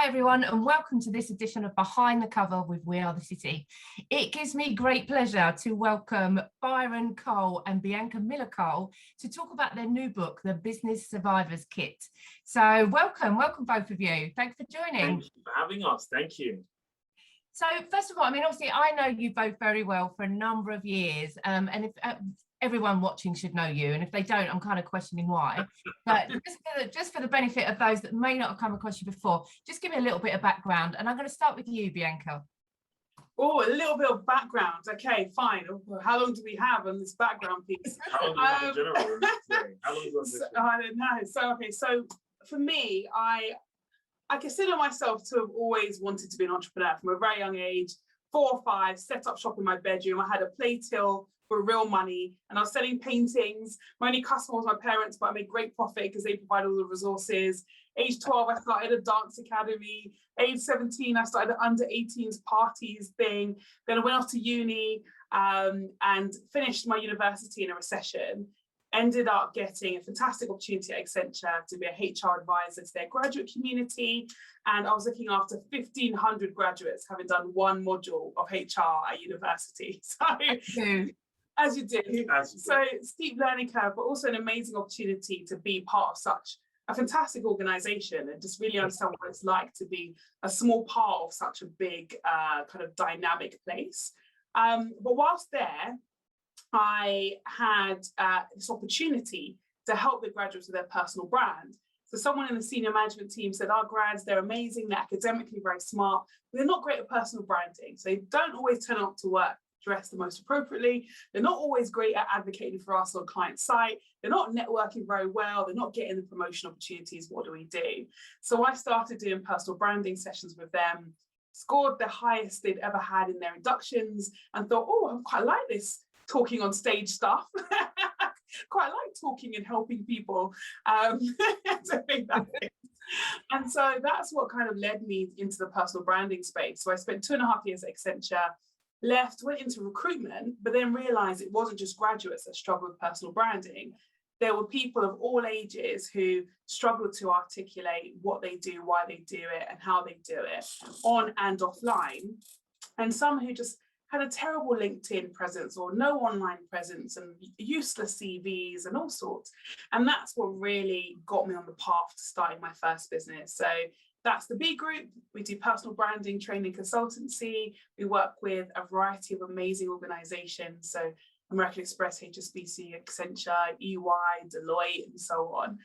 Hi everyone, and welcome to this edition of Behind the Cover with We Are the City. It gives me great pleasure to welcome Byron Cole and Bianca Miller-Cole to talk about their new book, The Business Survivor's Kit. So welcome both of you. Thanks for joining. Thank you for having us. Thank you. So first of all, I mean, obviously I know you both very well for a number of years, and if everyone watching should know you, and if they don't, I'm kind of questioning why. But just for the benefit of those that may not have come across you before, just give me a little bit of background, and I'm going to start with you, Bianca. Oh, a little bit of background. Okay, fine. How long do we have on this background piece? How long do we have in general? How long is this? I don't know. So for me, I consider myself to have always wanted to be an entrepreneur from a very young age. 4 or 5, set up shop in my bedroom. I had a play till for real money, and I was selling paintings. My only customer was my parents, but I made great profit because they provide all the resources. Age 12, I started a dance academy. Age 17, I started an under 18s parties thing. Then I went off to uni and finished my university in a recession. Ended up getting a fantastic opportunity at Accenture to be a HR advisor to their graduate community. And I was looking after 1,500 graduates, having done one module of HR at university. So, as you do. So steep learning curve, but also an amazing opportunity to be part of such a fantastic organization and just really understand what it's like to be a small part of such a big kind of dynamic place. But whilst there, I had this opportunity to help the graduates with their personal brand. So someone in the senior management team said, our grads, they're amazing, they're academically very smart, but they're not great at personal branding. So they don't always turn up to work dressed the most appropriately. They're not always great at advocating for us on client site. They're not networking very well. They're not getting the promotion opportunities. What do we do? So I started doing personal branding sessions with them, scored the highest they'd ever had in their inductions, and thought, oh, I quite like this talking on stage stuff. Quite like talking and helping people. To make that thing. And so that's what kind of led me into the personal branding space. So I spent 2.5 years at Accenture, left, went into recruitment, but then realized it wasn't just graduates that struggled with personal branding. There were people of all ages who struggled to articulate what they do, why they do it, and how they do it on and offline. And some who just had a terrible LinkedIn presence or no online presence and useless CVs and all sorts. And that's what really got me on the path to starting my first business. So that's the B Group. We do personal branding, training, consultancy. We work with a variety of amazing organizations. So American Express, HSBC, Accenture, EY, Deloitte, and so on.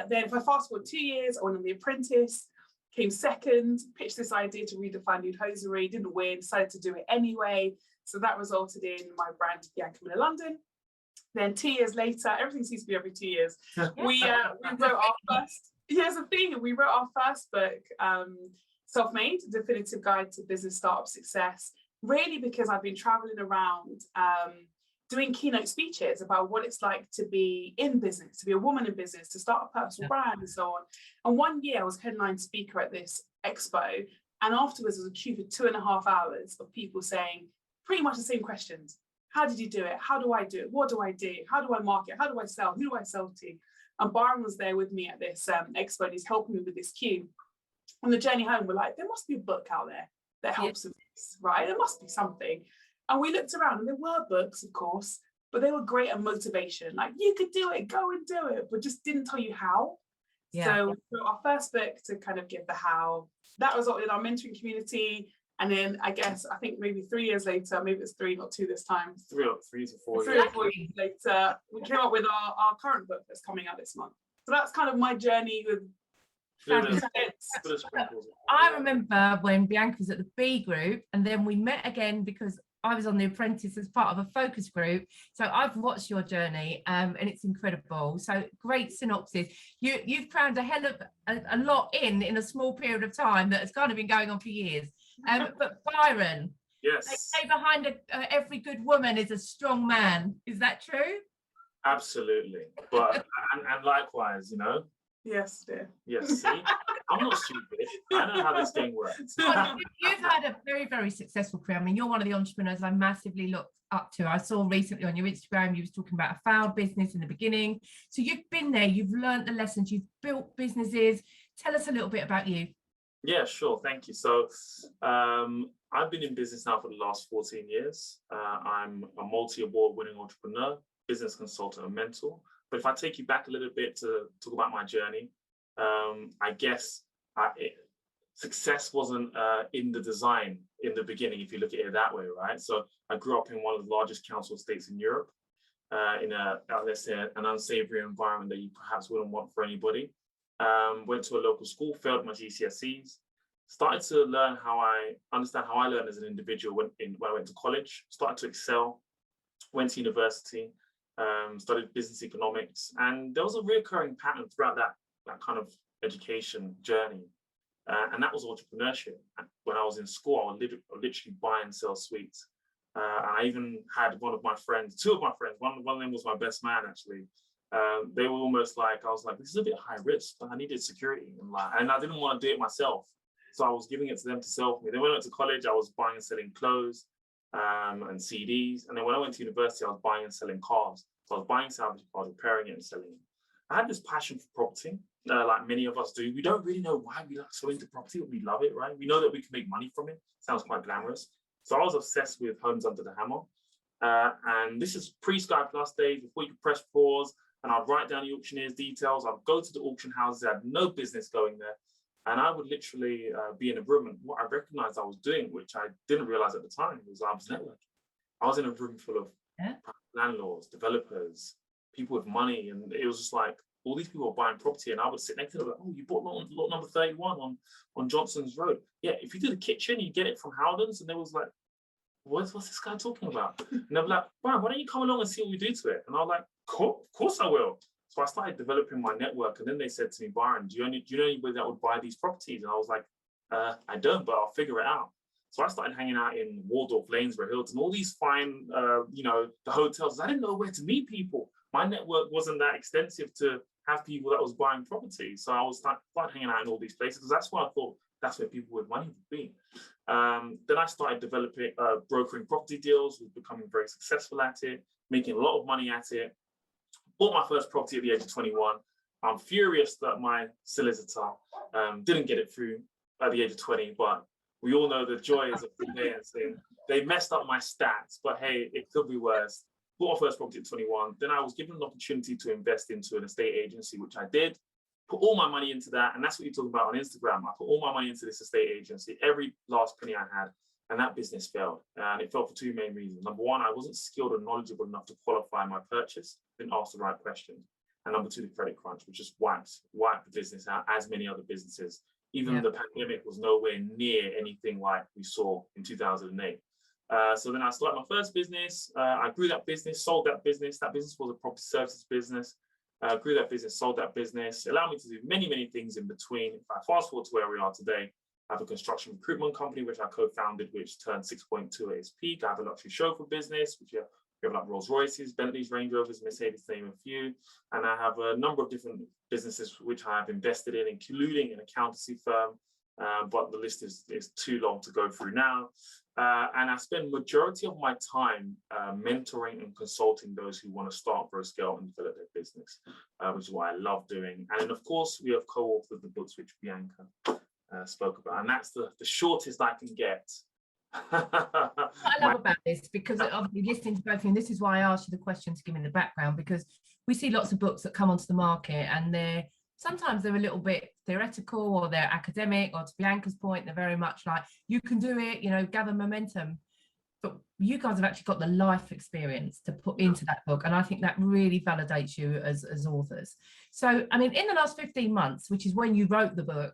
Then if I fast forward 2 years, I went on The Apprentice, came second, pitched this idea to redefine nude hosiery, didn't win, decided to do it anyway. So that resulted in my brand, Bianca Miller London. Then 2 years later, everything seems to be every 2 years, we wrote our first, here's the thing, we wrote our first book, Self-Made, Definitive Guide to Business Startup Success, really because I've been traveling around doing keynote speeches about what it's like to be in business, to be a woman in business, to start a personal brand and so on. And one year I was headline speaker at this expo, and afterwards there was a queue for 2.5 hours of people saying pretty much the same questions. How did you do it? How do I do it? What do I do? How do I market? How do I sell? Who do I sell to? And Byron was there with me at this expo, and he's helping me with this queue. On the journey home, we're like, there must be a book out there that helps with this, right? There must be something. And we looked around, and there were books, of course, but they were great at motivation. Like, you could do it, go and do it, but just didn't tell you how. So our first book to kind of give the how, that was in our mentoring community. And then I think maybe 3 years later, maybe it's 3, not 2 this time. 3 to 4 3 or 4 years later, we came up with our current book that's coming out this month. So that's kind of my journey with I remember when Bianca was at the B Group, and then we met again because I was on The Apprentice as part of a focus group. So I've watched your journey and it's incredible. So great synopsis. You've crammed a hell of a lot in a small period of time that has kind of been going on for years. But Byron, yes, they say behind every good woman is a strong man. Is that true? Absolutely. But and likewise, you know. Yes, dear. Yes, see, I'm not stupid. I know how this thing works. Well, you've had a very, very successful career. I mean, you're one of the entrepreneurs I massively looked up to. I saw recently on your Instagram, you was talking about a failed business in the beginning. So you've been there, you've learned the lessons, you've built businesses Tell us a little bit about you. Yeah, sure. Thank you. So I've been in business now for the last 14 years. I'm a multi-award winning entrepreneur, business consultant, and mentor. But if I take you back a little bit to talk about my journey, I guess success wasn't in the design in the beginning, if you look at it that way, right? So I grew up in one of the largest council estates in Europe, in let's say, an unsavory environment that you perhaps wouldn't want for anybody. Went to a local school, failed my GCSEs, started to learn understand how I learned as an individual when I went to college, started to excel, went to university, studied business economics, and there was a recurring pattern throughout that kind of education journey, and that was entrepreneurship. When I was in school, I would literally buy and sell sweets. I even had two of my friends, one of them was my best man actually. They were almost like, I was like, this is a bit high risk, but I needed security, and I didn't want to do it myself. So I was giving it to them to sell for me. Then when I went to college, I was buying and selling clothes and CDs. And then when I went to university, I was buying and selling cars. So I was buying salvage cars, repairing it and selling it. I had this passion for property, like many of us do. We don't really know why we like so into property, but we love it, right? We know that we can make money from it. Sounds quite glamorous. So I was obsessed with homes under the hammer. And this is pre-Sky Plus days, before you could press pause, and I'd write down the auctioneer's details. I'd go to the auction houses. I had no business going there. And I would literally be in a room, and what I recognized I was doing, which I didn't realize at the time, was I was networking. I was in a room full of landlords, developers, people with money. And it was just like, all these people were buying property, and I would sit next to them like, oh, you bought lot number 31 on Johnson's Road. Yeah, if you do the kitchen, you get it from Howden's. And they was like, what's this guy talking about? And they're like, Byron, why don't you come along and see what we do to it? And I was like, cool, of course I will. So I started developing my network, and then they said to me, Byron, do you know anybody that would buy these properties? And I was like, I don't, but I'll figure it out. So I started hanging out in Waldorf, Lanesborough, Hilton, all these fine, the hotels. I didn't know where to meet people. My network wasn't that extensive to have people that was buying property. So I was started hanging out in all these places, because that's where I thought that's where people with money would be. Then I started developing, brokering property deals, was becoming very successful at it, making a lot of money at it. Bought my first property at the age of 21. I'm furious that my solicitor didn't get it through at the age of 20, but we all know the joys of conveyancing. They messed up my stats, but hey, it could be worse. Bought my first property at 21. Then I was given an opportunity to invest into an estate agency, which I did. Put all my money into that, and that's what you talk about on Instagram. I put all my money into this estate agency, every last penny I had, and that business failed. And it failed for two main reasons. Number one, I wasn't skilled or knowledgeable enough to qualify my purchase, didn't ask the right questions. And number two, the credit crunch, which just wiped the business out, as many other businesses. Even the pandemic was nowhere near anything like we saw in 2008. So then I started my first business. I grew that business, sold that business. That business was a property services business. Grew that business, sold that business. Allowed me to do many, many things in between. If I fast forward to where we are today, I have a construction recruitment company, which I co-founded, which turned 6.2 at its peak. I have a luxury chauffeur business, which we have like Rolls Royces, Bentleys, Range Rovers, Mercedes, to name a few. And I have a number of different businesses which I have invested in, including an accountancy firm. But the list is too long to go through now. And I spend majority of my time mentoring and consulting those who want to start, grow, scale, and develop their business, which is what I love doing. And then, of course, we have co-authored the books which Bianca spoke about, and that's the shortest I can get. What I love about this, because obviously listening to both of you, and this is why I asked you the question to give me the background, because we see lots of books that come onto the market, and sometimes they're a little bit theoretical, or they're academic, or to Bianca's point, they're very much like, you can do it, gather momentum. But you guys have actually got the life experience to put into that book, and I think that really validates you as authors. So, I mean, in the last 15 months, which is when you wrote the book,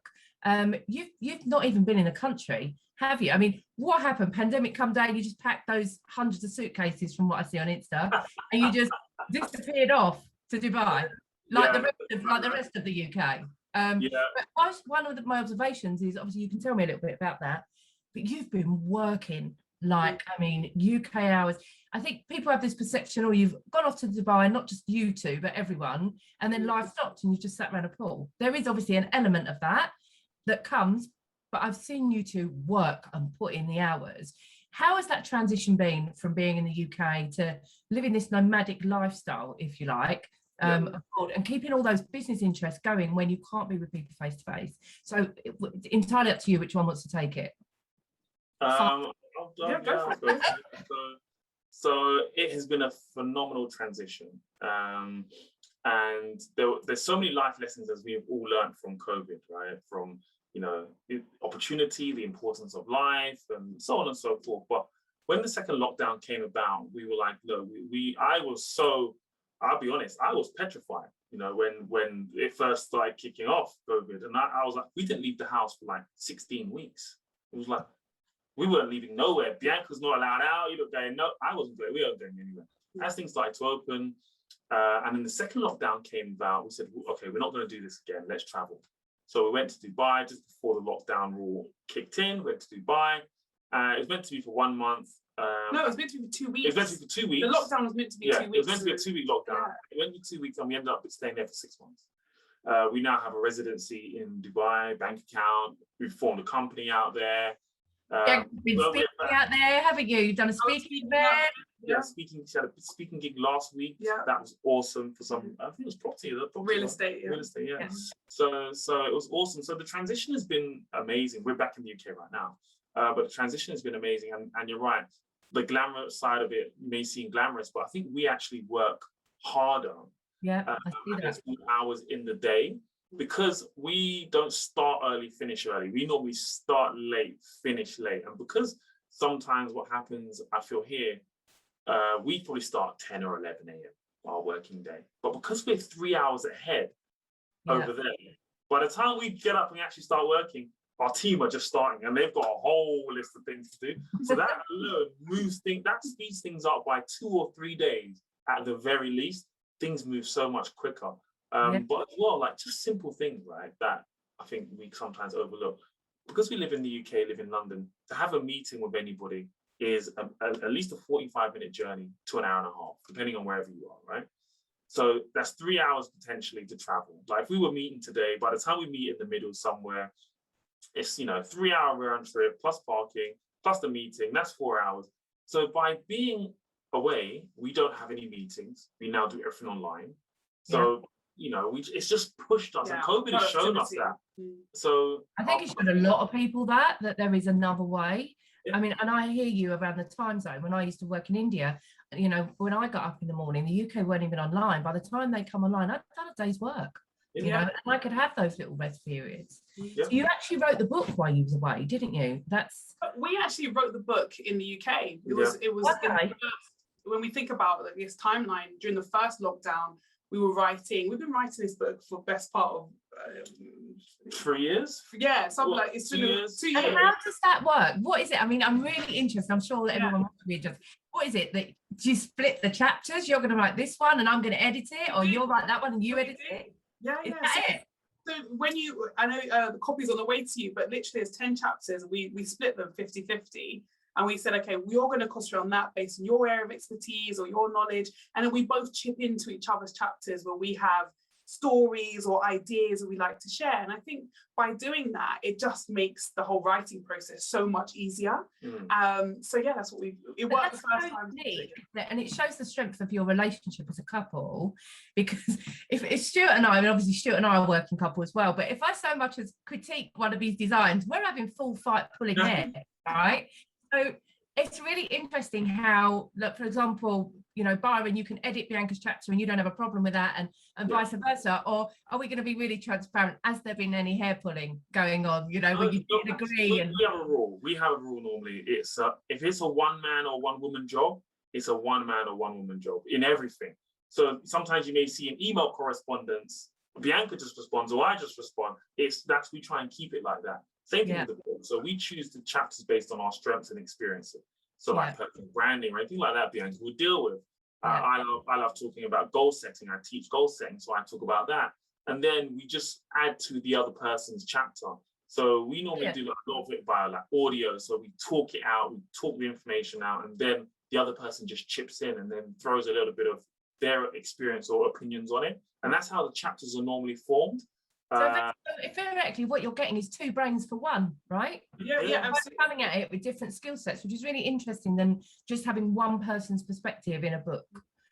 you've not even been in the country, have you? I mean, what happened? Pandemic come down, you just packed those hundreds of suitcases from what I see on Insta, and you just disappeared off to Dubai, like the rest of the UK. But one of my observations is, obviously you can tell me a little bit about that, but you've been working like, I mean, UK hours. I think people have this perception, or you've gone off to Dubai, not just you two, but everyone, and then life stopped and you just sat around a pool. There is obviously an element of that comes, but I've seen you two work and put in the hours. How has that transition been from being in the UK to living this nomadic lifestyle, if you like, abroad, and keeping all those business interests going when you can't be with people face to face. So entirely up to you which one wants to take it. Go for it. So it has been a phenomenal transition. And there's so many life lessons as we've all learned from COVID, right? From, opportunity, the importance of life, and so on and so forth. But when the second lockdown came about, we were like, no, I'll be honest, I was petrified, when it first started kicking off COVID. And I was like, we didn't leave the house for like 16 weeks. It was like, we weren't leaving nowhere. Bianca's not allowed out. You look going, no, I wasn't going, we weren't going anywhere. As things started to open, and then the second lockdown came about, we said, okay, we're not going to do this again, let's travel. So we went to Dubai just before the lockdown rule kicked in. We went to Dubai. It was meant to be for 1 month. No, it was meant to be for 2 weeks. It was meant to be for 2 weeks. The lockdown was meant to be 2 weeks. It was meant to be a 2-week lockdown. It went to be 2 weeks, and we ended up staying there for 6 months. We now have a residency in Dubai, bank account. We've formed a company out there. You've been speaking out there, haven't you? You've done a speaking event. She had a speaking gig last week. That was awesome for some, I think it was property. Real estate, Real estate, yeah. So it was awesome. So the transition has been amazing. We're back in the UK right now. But the transition has been amazing. And you're right, the glamorous side of it may seem glamorous, but I think we actually work harder. Yeah, I see that. Hours in the day, because we don't start early, finish early. We normally start late, finish late. And because sometimes what happens, I feel here, we probably start 10 or 11 a.m. our working day. But because we're 3 hours ahead over there, by the time we get up and actually start working, our team are just starting and they've got a whole list of things to do. So that alone speeds things up by 2 or 3 days at the very least. Things move so much quicker. But as well, like just simple things, right, that I think we sometimes overlook. Because we live in the UK, live in London, to have a meeting with anybody is at least a 45-minute journey to an hour and a half, depending on wherever you are, right? So that's 3 hours potentially to travel. Like if we were meeting today, by the time we meet in the middle somewhere, it's 3-hour round trip plus parking plus the meeting. That's 4 hours. So by being away, we don't have any meetings. We now do everything online. So it's just pushed us, and COVID has shown us that. So I think it showed a lot of people that there is another way. I mean, and I hear you around the time zone. When I used to work in India, when I got up in the morning, the UK weren't even online. By the time they come online, I'd done a day's work. And I could have those little rest periods. So you actually wrote the book while you was away, didn't you? We actually wrote the book in the UK. It was when we think about this timeline during the first lockdown, we've been writing this book for the best part of 3 years. Yeah, something like it's 2 years. 2 years. And how does that work? What is it? I mean, I'm really interested. I'm sure that everyone wants to be interested. What is it that do you split the chapters? You're going to write this one and I'm going to edit it, or you'll write that one and you edit it? Is that it? So when I know the copy's on the way to you, but literally it's 10 chapters. We split them 50-50. And we said, okay, we're going to concentrate on that based on your area of expertise or your knowledge. And then we both chip into each other's chapters where we have stories or ideas that we like to share. And I think by doing that, it just makes the whole writing process so much easier. So that's what it worked the first time. And it shows the strength of your relationship as a couple, because if Stuart and I mean, obviously Stuart and I are a working couple as well, but if I so much as critique one of his designs, we're having full fight pulling hair, right? So it's really interesting how, look, for example, Byron, you can edit Bianca's chapter and you don't have a problem with that, and vice versa. Or are we going to be really transparent? Has there been any hair pulling going on? When you didn't agree? And we have a rule. We have a rule normally. It's if it's a one-man or one-woman job, it's a one-man or one-woman job in everything. So sometimes you may see an email correspondence, Bianca just responds or I just respond. We try and keep it like that. Same thing with the book. So we choose the chapters based on our strengths and experiences. So like personal branding or anything like that, Bianca will deal with. I love talking about goal setting. I teach goal setting, so I talk about that. And then we just add to the other person's chapter. So we normally do a lot of it via like audio. So we talk it out, we talk the information out, and then the other person just chips in and then throws a little bit of their experience or opinions on it. And that's how the chapters are normally formed. So theoretically, what you're getting is 2 brains for one, right? Yeah, absolutely. Coming at it with different skill sets, which is really interesting than just having one person's perspective in a book.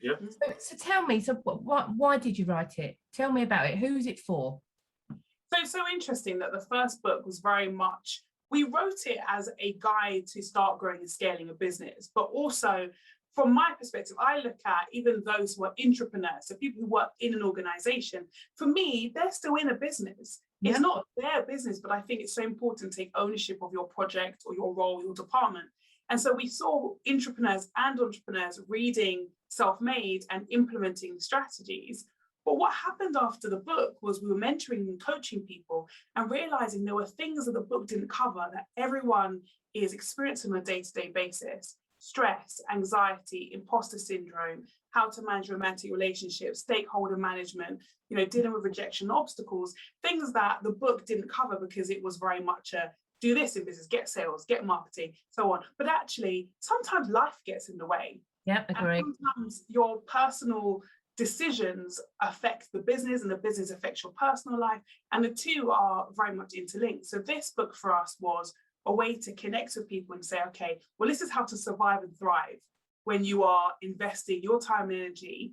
Yeah. So tell me, so why did you write it? Tell me about it. Who's it for? So it's so interesting that the first book was very much, we wrote it as a guide to start growing and scaling a business, but also from my perspective, I look at even those who are entrepreneurs, so people who work in an organization. For me, they're still in a business. Yeah. It's not their business, but I think it's so important to take ownership of your project or your role, your department. And so we saw entrepreneurs and entrepreneurs reading Self-Made and implementing strategies. But what happened after the book was we were mentoring and coaching people and realizing there were things that the book didn't cover that everyone is experiencing on a day-to-day basis. Stress, anxiety, imposter syndrome, how to manage romantic relationships, stakeholder management, dealing with rejection, obstacles, things that the book didn't cover because it was very much a do this in business, get sales, get marketing, so on. But actually, sometimes life gets in the way. Yeah, agree. And sometimes your personal decisions affect the business and the business affects your personal life. And the two are very much interlinked. So this book for us was a way to connect with people and say, okay, well, this is how to survive and thrive when you are investing your time and energy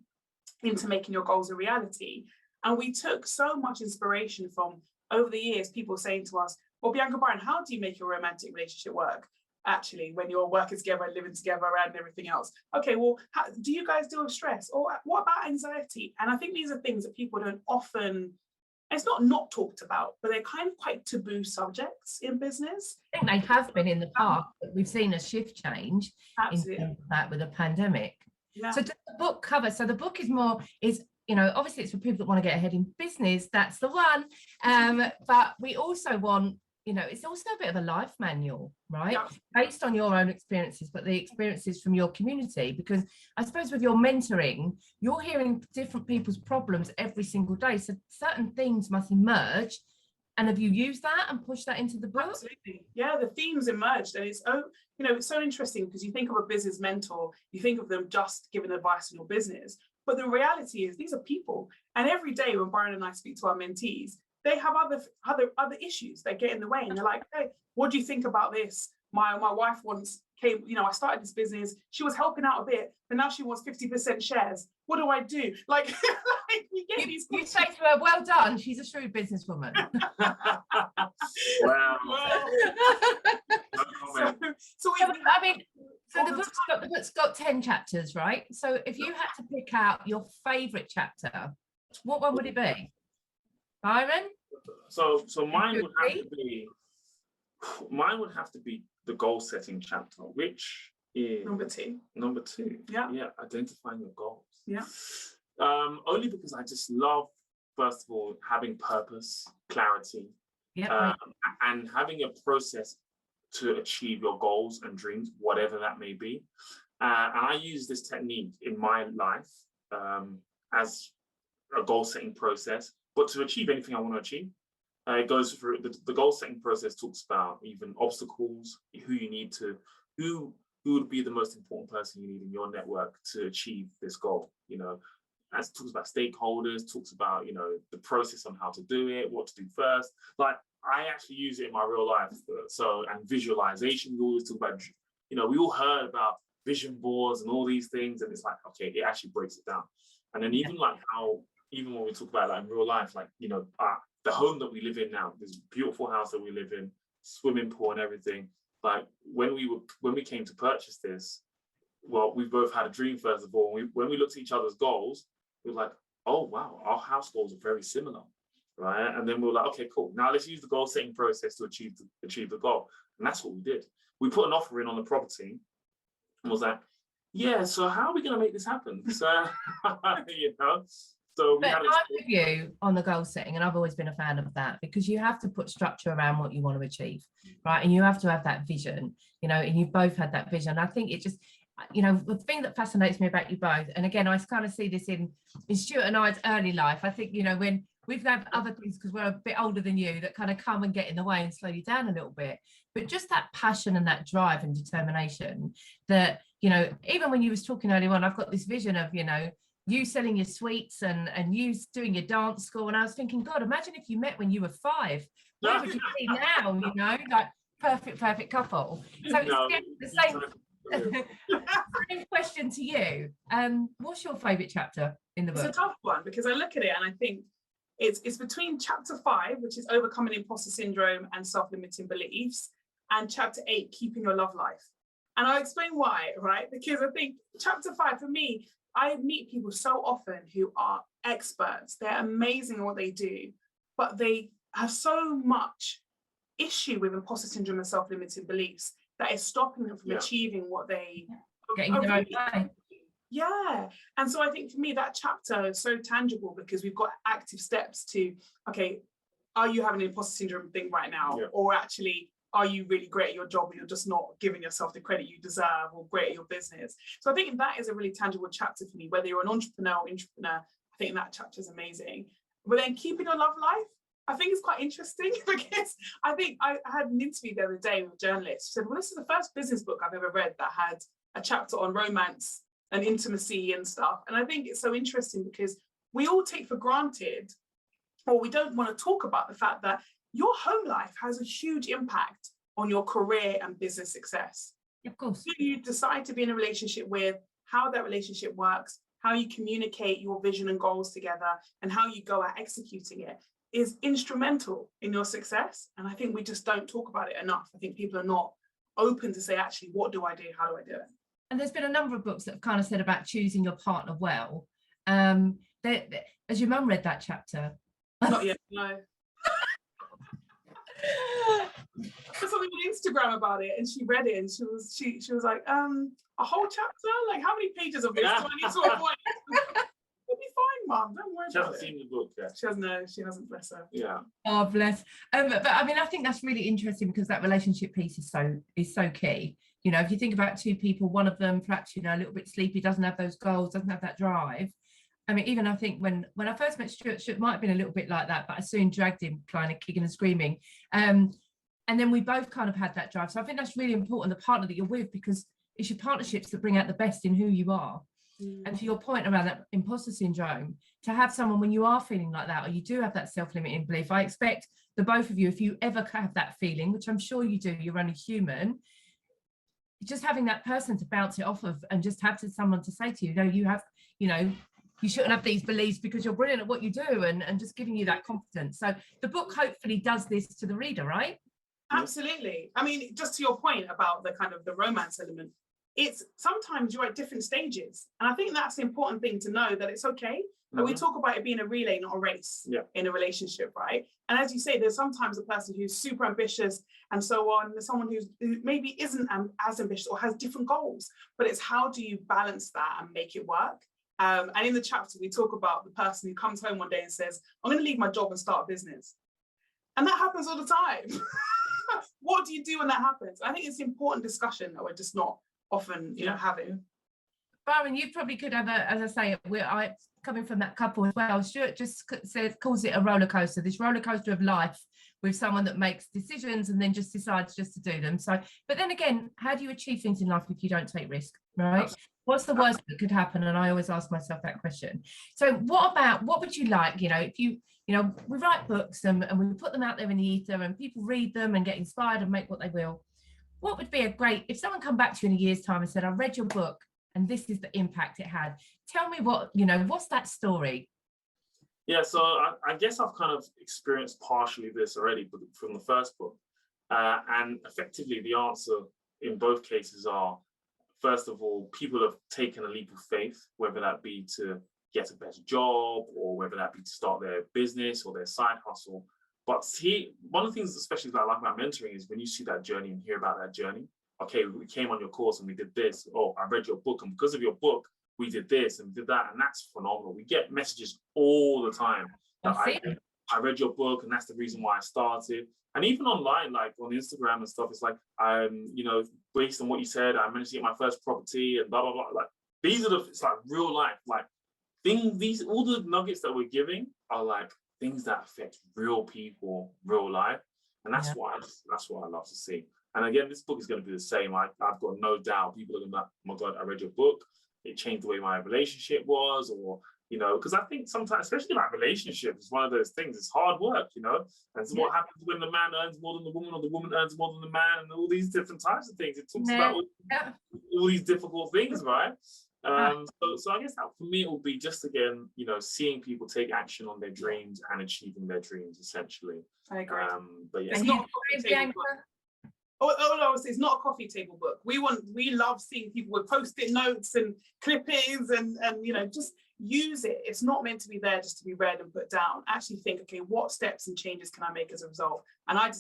into making your goals a reality. And we took so much inspiration from, over the years, people saying to us, well, Bianca, Byron, how do you make your romantic relationship work? Actually, when you're working together and living together and everything else. Okay, well, how do you guys deal with stress? Or what about anxiety? And I think these are things that people don't often, it's not talked about, but they're kind of quite taboo subjects in business. I think they have been in the past, but we've seen a shift change. Absolutely. In that with the pandemic. Yeah. So does the book cover, so the book is obviously it's for people that want to get ahead in business, that's the one. But we also want, it's also a bit of a life manual, right? Yeah. Based on your own experiences, but the experiences from your community, because I suppose with your mentoring, you're hearing different people's problems every single day. So certain things must emerge. And have you used that and pushed that into the book? Absolutely. Yeah, the themes emerged. And it's so interesting because you think of a business mentor, you think of them just giving advice on your business. But the reality is these are people. And every day when Byron and I speak to our mentees, they have other issues that get in the way. And they're like, hey, what do you think about this? My wife once came, I started this business. She was helping out a bit, but now she wants 50% shares. What do I do? Like, you say to her, well done, she's a shrewd businesswoman. Wow. So the book's got 10 chapters, right? So if you had to pick out your favourite chapter, what one would it be? Byron? So mine would have to be the goal setting chapter, which is number two. Yeah, identifying your goals. Yeah. Only because I just love, first of all, having purpose, clarity, and having a process to achieve your goals and dreams, whatever that may be. And I use this technique in my life as a goal setting process, but to achieve anything I want to achieve. It goes through the goal setting process, talks about even obstacles, who would be the most important person you need in your network to achieve this goal. As talks about stakeholders, talks about the process on how to do it, what to do first. Like I actually use it in my real life. And visualization, we always talk about. We all heard about vision boards and all these things, and it's like, okay, it actually breaks it down. And then even when we talk about in real life, the home that we live in now, this beautiful house that we live in, swimming pool and everything. Like when we came to purchase this, well, we both had a dream first of all. When we looked at each other's goals, we were like, oh wow, our house goals are very similar, right? And then we were like, okay, cool. Now let's use the goal setting process to achieve the goal. And that's what we did. We put an offer in on the property and was like, yeah, so how are we going to make this happen? So, So but I'm with you on the goal setting, and I've always been a fan of that because you have to put structure around what you want to achieve, right? And you have to have that vision, and you've both had that vision. I think it just, the thing that fascinates me about you both, and again, I kind of see this in Stuart and I's early life. I think, when we've got other things, because we're a bit older than you, that kind of come and get in the way and slow you down a little bit. But just that passion and that drive and determination that, even when you was talking earlier on, I've got this vision of, you selling your sweets and you doing your dance school. And I was thinking, God, imagine if you met when you were 5. Where would you be now, like perfect couple. So it's the same question to you. What's your favourite chapter in the book? It's a tough one because I look at it and I think it's between chapter 5, which is overcoming imposter syndrome and self-limiting beliefs, and chapter 8, keeping your love life. And I'll explain why, right? Because I think chapter 5, for me, I meet people so often who are experts. They're amazing at what they do, but they have so much issue with imposter syndrome and self-limiting beliefs that is stopping them from achieving what they Getting their own way. Yeah. And so I think for me, that chapter is so tangible because we've got active steps to, okay, are you having an imposter syndrome thing right now? Yeah. Or actually, are you really great at your job and you're just not giving yourself the credit you deserve, or great at your business? So I think that is a really tangible chapter for me, whether you're an entrepreneur or intrapreneur. I think that chapter is amazing. But then keeping your love life, I think it's quite interesting because I think I had an interview the other day with a journalist who said, well, this is the first business book I've ever read that had a chapter on romance and intimacy and stuff. And I think it's so interesting because we all take for granted, or we don't want to talk about the fact that your home life has a huge impact on your career and business success. Of course. Who you decide to be in a relationship with, how that relationship works, how you communicate your vision and goals together, and how you go at executing it is instrumental in your success. And I think we just don't talk about it enough. I think people are not open to say, actually, what do I do? How do I do it? And there's been a number of books that have kind of said about choosing your partner well. Has your mum read that chapter? Not yet, no. There's something on Instagram about it, and she read it, and she was like, a whole chapter? Like, how many pages of this do I need to avoid? It'll be fine, Mum. Don't worry She about hasn't it. seen the book yet. She hasn't, bless her. Yeah. Oh, bless. But I mean, I think that's really interesting because that relationship piece is so key. You know, if you think about two people, one of them perhaps, you know, a little bit sleepy, doesn't have those goals, doesn't have that drive. I mean, even I think when I first met Stuart might have been a little bit like that, but I soon dragged him kind of kicking and screaming. And then we both kind of had that drive. So I think that's really important, the partner that you're with, because it's your partnerships that bring out the best in who you are. And to your point around that imposter syndrome, to have someone when you are feeling like that, or you do have that self-limiting belief, I expect the both of you, if you ever have that feeling, which I'm sure you do, you're only human, just having that person to bounce it off of and just have someone to say to you, no, you have, you know, you shouldn't have these beliefs because you're brilliant at what you do, and just giving you that confidence. So the book hopefully does this to the reader, right? Absolutely. I mean, just to your point about the kind of the romance element, it's sometimes you're at different stages. And I think that's the important thing to know, that it's okay. But we talk about it being a relay, not a race in a relationship, right? And as you say, there's sometimes a person who's super ambitious and so on. There's someone who maybe isn't as ambitious or has different goals, but it's how do you balance that and make it work? And in the chapter, we talk about the person who comes home one day and says, I'm going to leave my job and start a business. And that happens all the time. What do you do when that happens? I think it's an important discussion that we're just not often, you know, having. Byron, you probably could have as I say, I coming from that couple as well. Stuart just calls it a roller coaster, this roller coaster of life with someone that makes decisions and then just decides just to do them. So, but then again, how do you achieve things in life if you don't take risk, right? Absolutely. What's the worst that could happen? And I always ask myself that question. So what would you like, you know, if you know, we write books and we put them out there in the ether and people read them and get inspired and make what they will. What would be a great, if someone come back to you in a year's time and said, I read your book and this is the impact it had. Tell me what, you know, what's that story? Yeah, so I guess I've kind of experienced partially this already from the first book. And effectively the answer in both cases are, first of all, people have taken a leap of faith, whether that be to get a better job or whether that be to start their business or their side hustle. But see, one of the things especially that I like about mentoring is when you see that journey and hear about that journey. Okay, we came on your course and we did this. Oh, I read your book, and because of your book, we did this and did that, and that's phenomenal. We get messages all the time that I read your book, and that's the reason why I started. And even online, like on Instagram and stuff, it's like, you know, based on what you said, I managed to get my first property and blah blah blah. Like these are it's like real life, like things. All the nuggets that we're giving are like things that affect real people, real life, and that's what I love to see. And again, this book is going to be the same. I've got no doubt people are going to be like, oh my God, I read your book. It changed the way my relationship was, or you know, because I think sometimes, especially like relationships, it's one of those things, it's hard work, you know, and it's what happens when the man earns more than the woman or the woman earns more than the man and all these different types of things. It talks about all these difficult things, right? So I guess that for me, it will be just, again, you know, seeing people take action on their dreams and achieving their dreams, essentially. I agree. But yeah. It's not a coffee table book. All I would say, it's not a coffee table book. We love seeing people with post-it notes and clippings and you know, just use it. It's not meant to be there just to be read and put down. Actually think, okay, what steps and changes can I make as a result? And I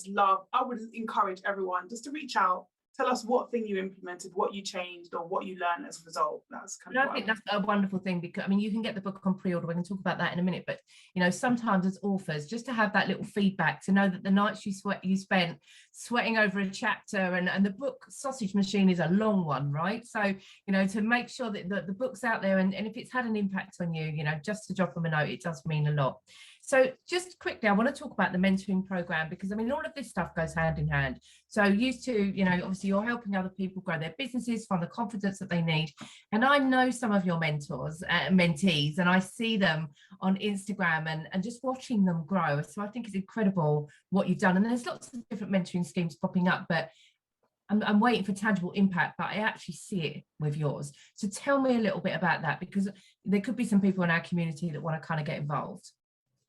would encourage everyone just to reach out. Tell us what thing you implemented, what you changed, or what you learned as a result. That's kind of. I think that's a wonderful thing, because I mean, you can get the book on pre-order. We can talk about that in a minute. But you know, sometimes as authors, just to have that little feedback, to know that the nights you spent sweating over a chapter, and the book sausage machine is a long one, right? So you know, to make sure that the book's out there, and if it's had an impact on you, you know, just to drop them a note, it does mean a lot. So just quickly, I want to talk about the mentoring program, because I mean, all of this stuff goes hand in hand. So used to, you know, obviously you're helping other people grow their businesses, find the confidence that they need. And I know some of your mentors, mentees, and I see them on Instagram and just watching them grow. So I think it's incredible what you've done. And there's lots of different mentoring schemes popping up, but I'm waiting for tangible impact, but I actually see it with yours. So tell me a little bit about that, because there could be some people in our community that want to kind of get involved.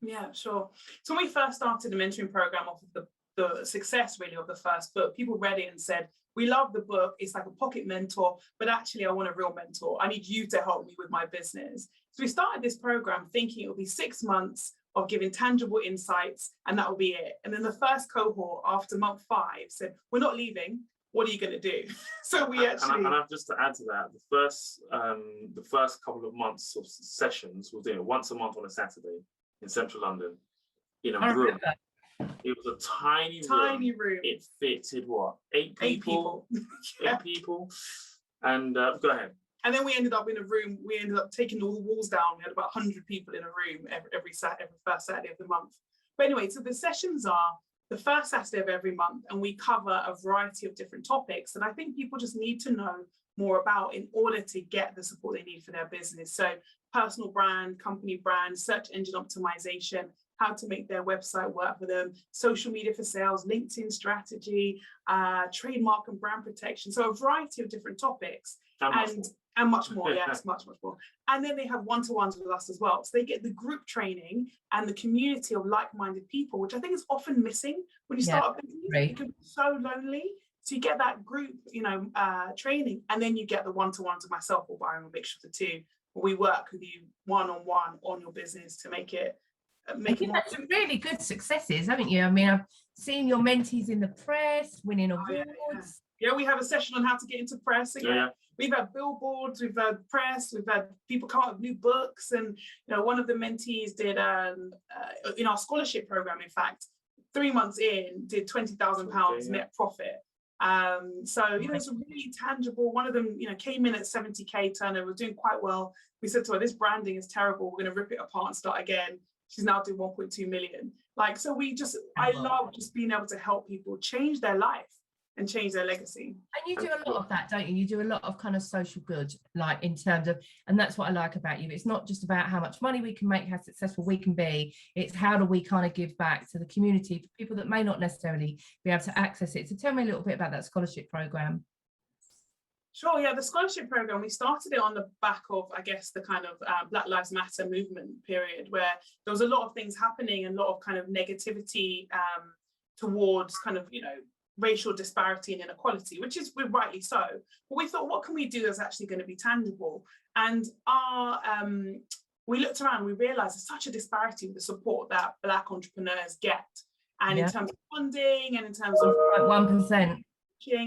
Yeah, sure. So when we first started the mentoring program off of the success really of the first book, people read it and said, we love the book, it's like a pocket mentor, but actually I want a real mentor. I need you to help me with my business. So we started this program thinking it would be 6 months of giving tangible insights, and that will be it. And then the first cohort after month 5 said, we're not leaving. What are you going to do? So we actually. And I've just to add to that, the first couple of months of sessions, we'll do it once a month on a Saturday in central London, in a room. It was a tiny room. It fitted what? 8 people? 8 people. And go ahead. And then we ended up in a room. We ended up taking all the walls down. We had about 100 people in a room every first Saturday of the month. But anyway, so the sessions are the first Saturday of every month, and we cover a variety of different topics that I think people just need to know more about in order to get the support they need for their business. So personal brand, company brand, search engine optimization, how to make their website work for them, social media for sales, LinkedIn strategy, trademark and brand protection. So a variety of different topics and much more. Yes, much more. And then they have one-to-ones with us as well. So they get the group training and the community of like-minded people, which I think is often missing when you start a business. Right. You can be so lonely. So you get that group, you know, training, and then you get the one-to-ones with myself or Byron, a mixture of the two. We work with you one-on-one on your business to make it You've had some really good successes, haven't you? I mean, I've seen your mentees in the press, winning awards. Yeah, we have a session on how to get into press again. Yeah. We've had billboards, we've had press, we've had people come up with new books, and you know, one of the mentees did in our scholarship program, in fact, 3 months in, did £20,000 net profit. So you know, it's really tangible. One of them, you know, came in at 70k turnover, was doing quite well. We said to her, this branding is terrible, we're going to rip it apart and start again. She's now doing 1.2 million. Like, so I love just being able to help people change their life and change their legacy. And you do a lot of that, don't you? You do a lot of kind of social good, like in terms of, and that's what I like about you. It's not just about how much money we can make, how successful we can be. It's how do we kind of give back to the community for people that may not necessarily be able to access it. So tell me a little bit about that scholarship program. Sure, yeah, the scholarship program, we started it on the back of, I guess, the kind of Black Lives Matter movement period, where there was a lot of things happening and a lot of kind of negativity towards kind of, you know, racial disparity and inequality, which is rightly so. But we thought, what can we do that's actually going to be tangible? And we looked around, we realized there's such a disparity with the support that Black entrepreneurs get. And in terms of funding and in terms of 1%.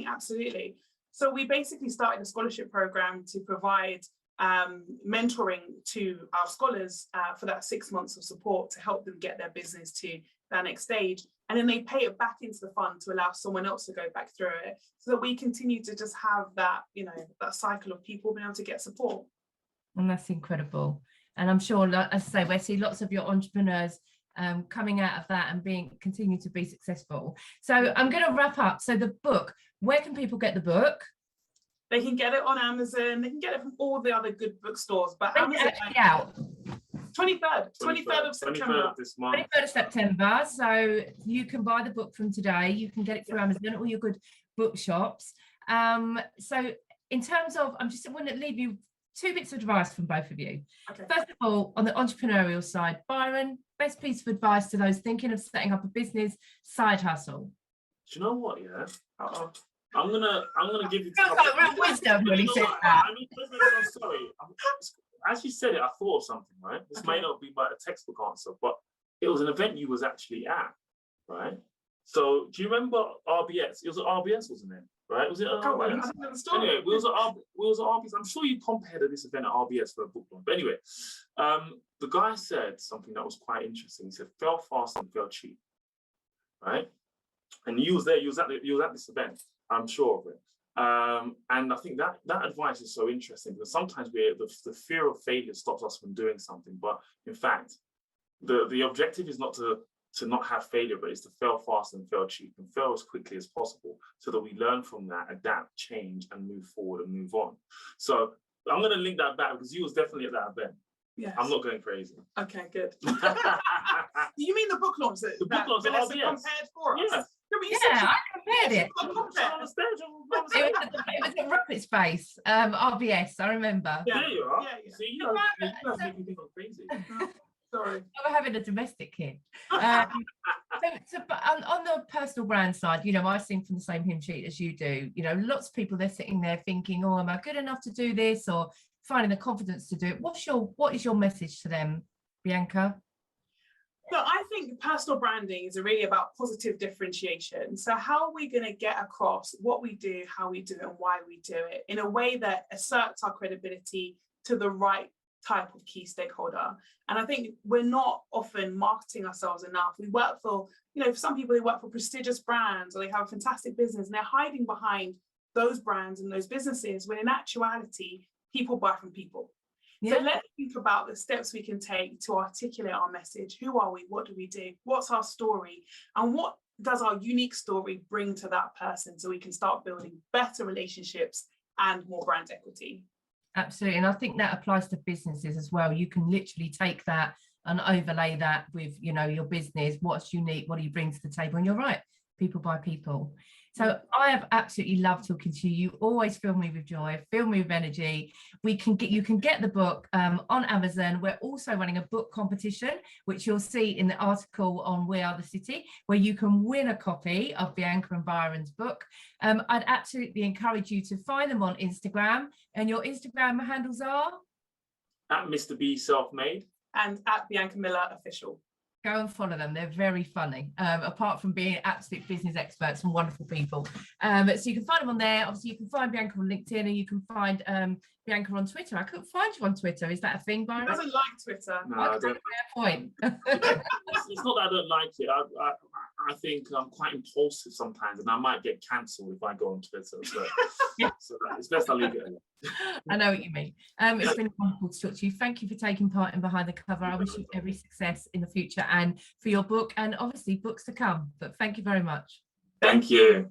Absolutely. So we basically started a scholarship program to provide mentoring to our scholars for that 6 months of support to help them get their business to that next stage. And then they pay it back into the fund to allow someone else to go back through it, so that we continue to just have that, you know, that cycle of people being able to get support. And that's incredible. And I'm sure, as I say, we see lots of your entrepreneurs coming out of that and continue to be successful. So I'm going to wrap up. So the book, where can people get the book? They can get it on Amazon. They can get it from all the other good bookstores. But Amazon, out. 23rd of September. 23rd of this month. 23rd of September. So you can buy the book from today. You can get it through Amazon, all your good bookshops. So in terms of, I want to leave you 2 bits of advice from both of you. Okay. First of all, on the entrepreneurial side, Byron, best piece of advice to those thinking of setting up a business side hustle. Do you know what? Yeah, I'm gonna give you. Feels like real wisdom when he said that. I mean, I'm sorry. As you said it, I thought of something. Right, this may not be by a textbook answer, but it was an event you was actually at, right? So do you remember RBS? It was at RBS, wasn't it? Right? Was it at RBS? Anyway, we was at RBS. I'm sure you compared this event at RBS for a book launch. But anyway, the guy said something that was quite interesting. He said, "Fail fast and fail cheap." Right? And you was there. You was at this event. I'm sure of it. And I think that advice is so interesting because sometimes the fear of failure stops us from doing something. But in fact, the objective is not to not have failure, but it's to fail fast and fail cheap and fail as quickly as possible so that we learn from that, adapt, change, and move forward and move on. So I'm going to link that back because you was definitely at that event. Yes. I'm not going crazy. Okay, good. You mean the book launch that Vanessa compared for us? Yeah. I compared it. It was a rocket space, RBS, I remember. There you are. Yeah. See, you guys make me think I'm crazy. Sorry. We're having a domestic kid. But on the personal brand side, I sing from the same hymn sheet as you do. Lots of people, they're sitting there thinking, oh, am I good enough to do this? Or finding the confidence to do it. What is your message to them, Bianca? So I think personal branding is really about positive differentiation. So how are we going to get across what we do, how we do it, and why we do it in a way that asserts our credibility to the right type of key stakeholder? And I think we're not often marketing ourselves enough. We work for, for some people, they work for prestigious brands or they have a fantastic business and they're hiding behind those brands and those businesses when in actuality, people buy from people. Yeah. So let's think about the steps we can take to articulate our message. Who are we? What do we do? What's our story? And what does our unique story bring to that person so we can start building better relationships and more brand equity? Absolutely. And I think that applies to businesses as well. You can literally take that and overlay that with, your business. What's unique? What do you bring to the table? And you're right. People buy people. So I have absolutely loved talking to you. You always fill me with joy, fill me with energy. You can get the book on Amazon. We're also running a book competition, which you'll see in the article on We Are the City, where you can win a copy of Bianca and Byron's book. I'd absolutely encourage you to find them on Instagram, and your Instagram handles are? At Mr. B Self-Made. And at Bianca Miller Official. Go and follow them. They're very funny, apart from being absolute business experts and wonderful people. So you can find them on there. Obviously, you can find Bianca on LinkedIn and you can find Bianca on Twitter. I couldn't find you on Twitter. Is that a thing, Byron? He doesn't like Twitter. No, I don't. Fair point. It's not that I don't like it. I think I'm quite impulsive sometimes and I might get cancelled if I go on Twitter. So, so it's best I leave it alone. I know what you mean. It's been wonderful to talk to you. Thank you for taking part in Behind the Cover. I wish you every success in the future and for your book and obviously books to come. But thank you very much. Thank you.